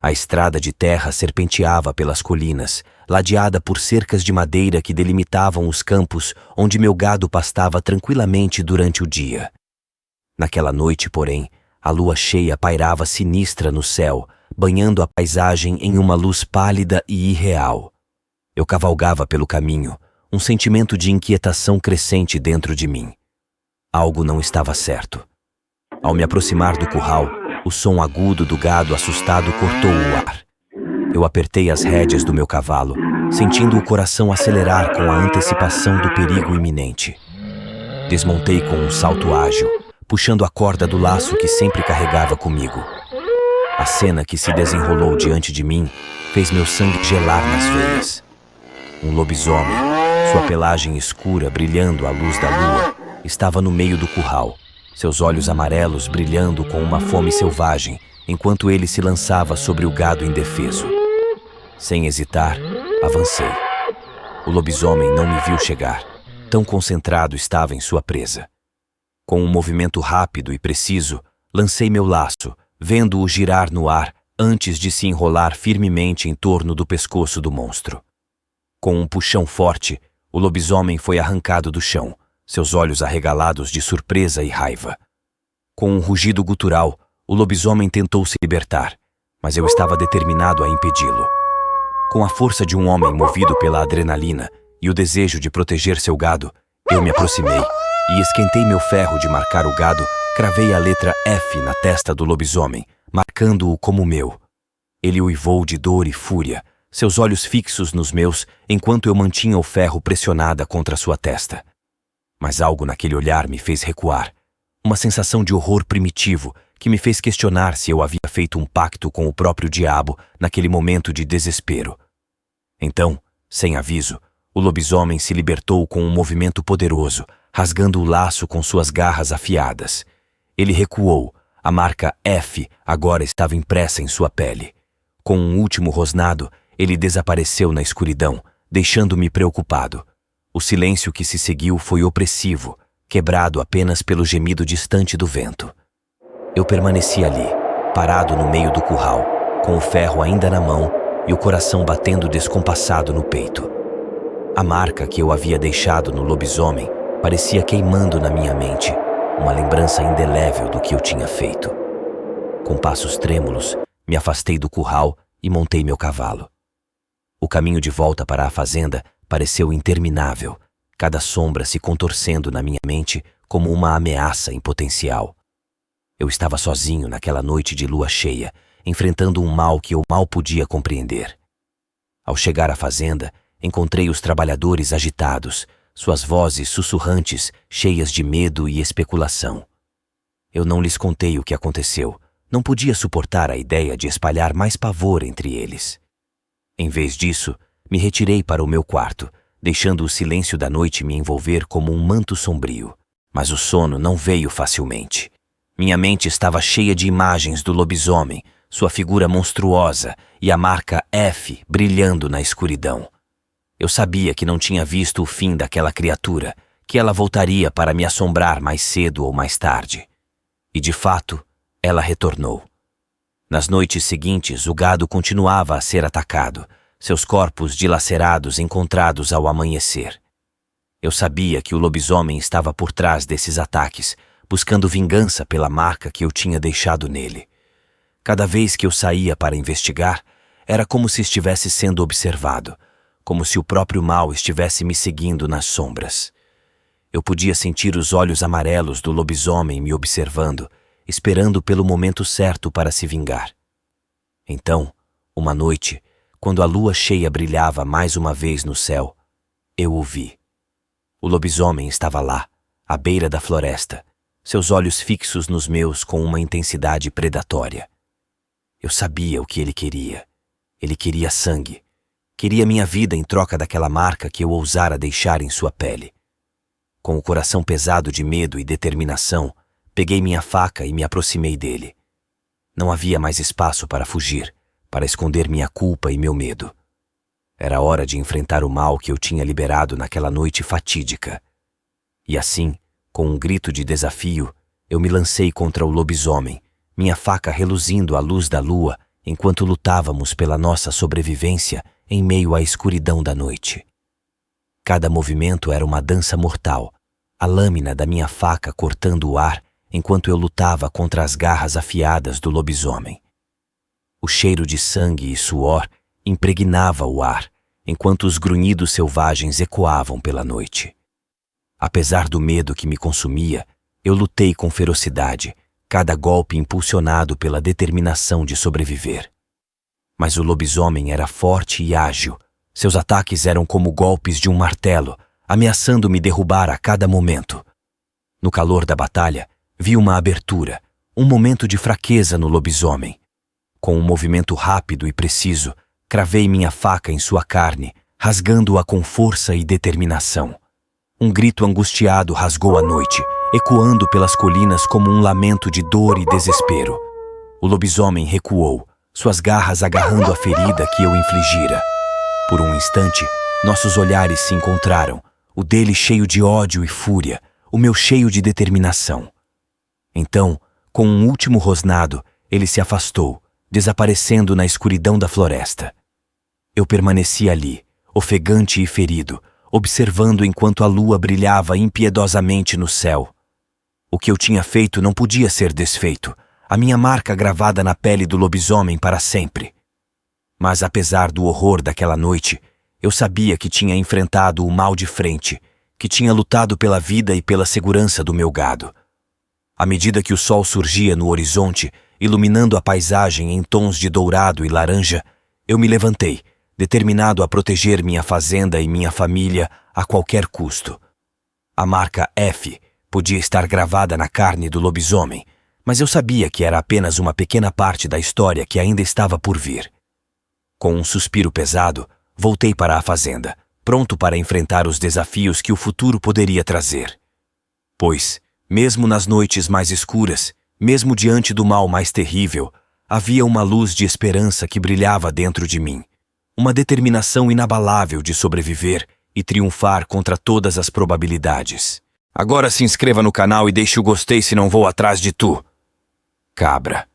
A estrada de terra serpenteava pelas colinas, ladeada por cercas de madeira que delimitavam os campos onde meu gado pastava tranquilamente durante o dia. Naquela noite, porém, a lua cheia pairava sinistra no céu, banhando a paisagem em uma luz pálida e irreal. Eu cavalgava pelo caminho, um sentimento de inquietação crescente dentro de mim. Algo não estava certo. Ao me aproximar do curral, o som agudo do gado assustado cortou o ar. Eu apertei as rédeas do meu cavalo, sentindo o coração acelerar com a antecipação do perigo iminente. Desmontei com um salto ágil, puxando a corda do laço que sempre carregava comigo. A cena que se desenrolou diante de mim fez meu sangue gelar nas veias. Um lobisomem, sua pelagem escura brilhando à luz da lua, estava no meio do curral, seus olhos amarelos brilhando com uma fome selvagem, enquanto ele se lançava sobre o gado indefeso. Sem hesitar, avancei. O lobisomem não me viu chegar, tão concentrado estava em sua presa. Com um movimento rápido e preciso, lancei meu laço, vendo-o girar no ar antes de se enrolar firmemente em torno do pescoço do monstro. Com um puxão forte, o lobisomem foi arrancado do chão, seus olhos arregalados de surpresa e raiva. Com um rugido gutural, o lobisomem tentou se libertar, mas eu estava determinado a impedi-lo. Com a força de um homem movido pela adrenalina e o desejo de proteger seu gado, eu me aproximei e esquentei meu ferro de marcar o gado, cravei a letra F na testa do lobisomem, marcando-o como meu. Ele uivou de dor e fúria, seus olhos fixos nos meus, enquanto eu mantinha o ferro pressionada contra sua testa. Mas algo naquele olhar me fez recuar, uma sensação de horror primitivo que me fez questionar se eu havia feito um pacto com o próprio diabo naquele momento de desespero. Então, sem aviso, o lobisomem se libertou com um movimento poderoso, rasgando o laço com suas garras afiadas. Ele recuou, a marca F agora estava impressa em sua pele. Com um último rosnado, ele desapareceu na escuridão, deixando-me preocupado. O silêncio que se seguiu foi opressivo, quebrado apenas pelo gemido distante do vento. Eu permaneci ali, parado no meio do curral, com o ferro ainda na mão e o coração batendo descompassado no peito. A marca que eu havia deixado no lobisomem parecia queimando na minha mente, uma lembrança indelével do que eu tinha feito. Com passos trêmulos, me afastei do curral e montei meu cavalo. O caminho de volta para a fazenda pareceu interminável, cada sombra se contorcendo na minha mente como uma ameaça em potencial. Eu estava sozinho naquela noite de lua cheia, enfrentando um mal que eu mal podia compreender. Ao chegar à fazenda, encontrei os trabalhadores agitados, suas vozes sussurrantes, cheias de medo e especulação. Eu não lhes contei o que aconteceu, não podia suportar a ideia de espalhar mais pavor entre eles. Em vez disso, me retirei para o meu quarto, deixando o silêncio da noite me envolver como um manto sombrio. Mas o sono não veio facilmente. Minha mente estava cheia de imagens do lobisomem, sua figura monstruosa e a marca F brilhando na escuridão. Eu sabia que não tinha visto o fim daquela criatura, que ela voltaria para me assombrar mais cedo ou mais tarde. E, de fato, ela retornou. Nas noites seguintes, o gado continuava a ser atacado, seus corpos dilacerados encontrados ao amanhecer. Eu sabia que o lobisomem estava por trás desses ataques, buscando vingança pela marca que eu tinha deixado nele. Cada vez que eu saía para investigar, era como se estivesse sendo observado, como se o próprio mal estivesse me seguindo nas sombras. Eu podia sentir os olhos amarelos do lobisomem me observando, esperando pelo momento certo para se vingar. Então, uma noite, quando a lua cheia brilhava mais uma vez no céu, eu o vi. O lobisomem estava lá, à beira da floresta, seus olhos fixos nos meus com uma intensidade predatória. Eu sabia o que ele queria. Ele queria sangue. Queria minha vida em troca daquela marca que eu ousara deixar em sua pele. Com o coração pesado de medo e determinação, peguei minha faca e me aproximei dele. Não havia mais espaço para fugir, para esconder minha culpa e meu medo. Era hora de enfrentar o mal que eu tinha liberado naquela noite fatídica. E assim, com um grito de desafio, eu me lancei contra o lobisomem, minha faca reluzindo à luz da lua, enquanto lutávamos pela nossa sobrevivência em meio à escuridão da noite. Cada movimento era uma dança mortal, a lâmina da minha faca cortando o ar enquanto eu lutava contra as garras afiadas do lobisomem. O cheiro de sangue e suor impregnava o ar, enquanto os grunhidos selvagens ecoavam pela noite. Apesar do medo que me consumia, eu lutei com ferocidade, cada golpe impulsionado pela determinação de sobreviver. Mas o lobisomem era forte e ágil. Seus ataques eram como golpes de um martelo, ameaçando me derrubar a cada momento. No calor da batalha, vi uma abertura, um momento de fraqueza no lobisomem. Com um movimento rápido e preciso, cravei minha faca em sua carne, rasgando-a com força e determinação. Um grito angustiado rasgou a noite, ecoando pelas colinas como um lamento de dor e desespero. O lobisomem recuou, suas garras agarrando a ferida que eu infligira. Por um instante, nossos olhares se encontraram, o dele cheio de ódio e fúria, o meu cheio de determinação. Então, com um último rosnado, ele se afastou, desaparecendo na escuridão da floresta. Eu permaneci ali, ofegante e ferido, observando enquanto a lua brilhava impiedosamente no céu. O que eu tinha feito não podia ser desfeito, a minha marca gravada na pele do lobisomem para sempre. Mas apesar do horror daquela noite, eu sabia que tinha enfrentado o mal de frente, que tinha lutado pela vida e pela segurança do meu gado. À medida que o sol surgia no horizonte, iluminando a paisagem em tons de dourado e laranja, eu me levantei, determinado a proteger minha fazenda e minha família a qualquer custo. A marca F podia estar gravada na carne do lobisomem, mas eu sabia que era apenas uma pequena parte da história que ainda estava por vir. Com um suspiro pesado, voltei para a fazenda, pronto para enfrentar os desafios que o futuro poderia trazer. Pois, mesmo nas noites mais escuras, mesmo diante do mal mais terrível, havia uma luz de esperança que brilhava dentro de mim. Uma determinação inabalável de sobreviver e triunfar contra todas as probabilidades. Agora se inscreva no canal e deixe o gostei se não vou atrás de tu, cabra.